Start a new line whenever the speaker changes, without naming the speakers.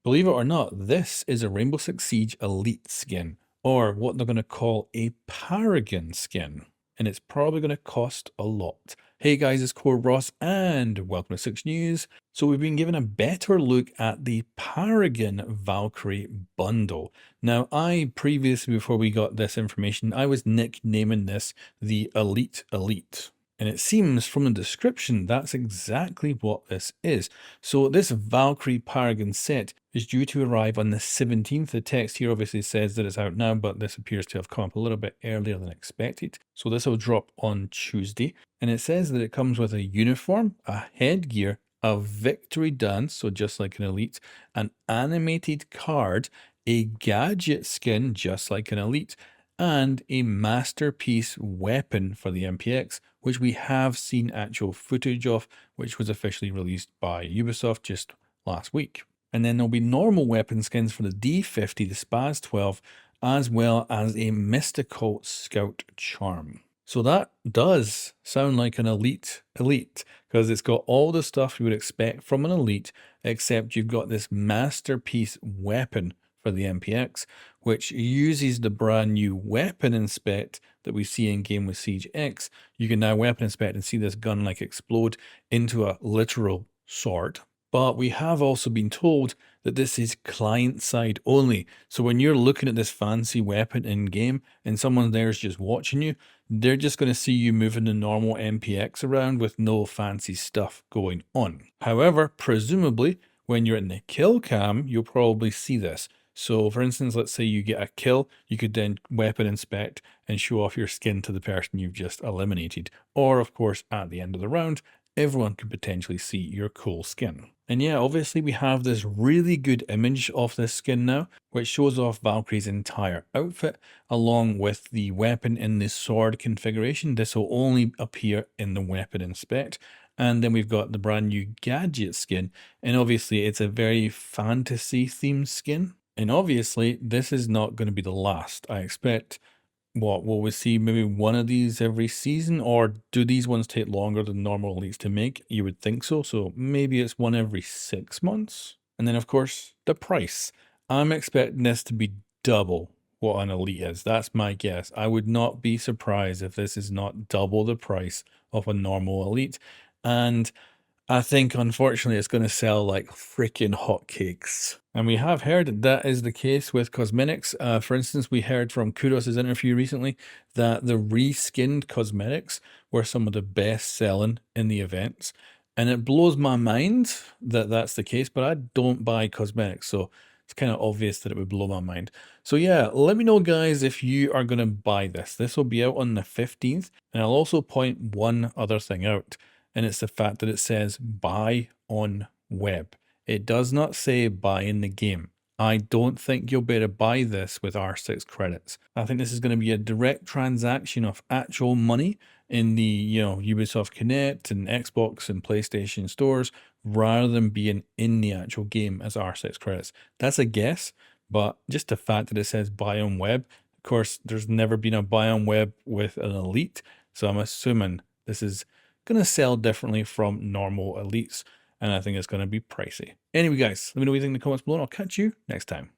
Believe it or not, this is a Rainbow Six Siege Elite skin, or what they're going to call a Paragon skin, and it's probably going to cost a lot. Hey guys, it's COREROSS, and welcome to 6 News. So we've been given a better look at the Paragon Valkyrie bundle. Now, previously, before we got this information, I was nicknaming this the Elite Elite. And it seems from the description, that's exactly what this is. So this Valkyrie Paragon set is due to arrive on the 17th. The text here obviously says that it's out now, but this appears to have come up a little bit earlier than expected. So this will drop on Tuesday. And it says that it comes with a uniform, a headgear, a victory dance, so just like an elite, an animated card, a gadget skin, just like an elite, and a masterpiece weapon for the MPX, which we have seen actual footage of, which was officially released by Ubisoft just last week. And then there'll be normal weapon skins for the D50, the Spaz 12, as well as a mystical scout charm. So that does sound like an elite, because it's got all the stuff you would expect from an elite, except you've got this masterpiece weapon for the MPX, which uses the brand new weapon inspect that we see in game with Siege X. You can now weapon inspect and see this gun like explode into a literal sword. But we have also been told that this is client side only. So when you're looking at this fancy weapon in game and someone there's just watching you, they're just going to see you moving the normal MPX around with no fancy stuff going on. However, presumably when you're in the kill cam, you'll probably see this. So for instance, let's say you get a kill, you could then weapon inspect and show off your skin to the person you've just eliminated. Or of course, at the end of the round, everyone could potentially see your cool skin. And yeah, obviously we have this really good image of this skin now, which shows off Valkyrie's entire outfit, along with the weapon in the sword configuration. This will only appear in the weapon inspect. And then we've got the brand new gadget skin. And obviously it's a very fantasy themed skin. And obviously this is not going to be the last. I expect will we see maybe one of these every season, or do these ones take longer than normal elites to make? You would think so. So maybe it's one every 6 months. And then of course, the price. I'm expecting this to be double what an elite is. That's my guess. I would not be surprised if this is not double the price of a normal elite. And I think, unfortunately, it's going to sell like freaking hotcakes. And we have heard that is the case with cosmetics. For instance, we heard from Kudos' interview recently that the reskinned cosmetics were some of the best selling in the events. And it blows my mind that that's the case, but I don't buy cosmetics. So it's kind of obvious that it would blow my mind. So yeah, let me know, guys, if you are going to buy this. This will be out on the 15th. And I'll also point one other thing out. And it's the fact that it says buy on web. It does not say buy in the game. I don't think you'll be able to buy this with R6 credits. I think this is going to be a direct transaction of actual money in the, Ubisoft Connect and Xbox and PlayStation stores, rather than being in the actual game as R6 credits. That's a guess, but just the fact that it says buy on web, of course, there's never been a buy on web with an elite. So I'm assuming this is going to sell differently from normal elites, and I think it's going to be pricey. Anyway, guys, let me know what you think in the comments below, and I'll catch you next time.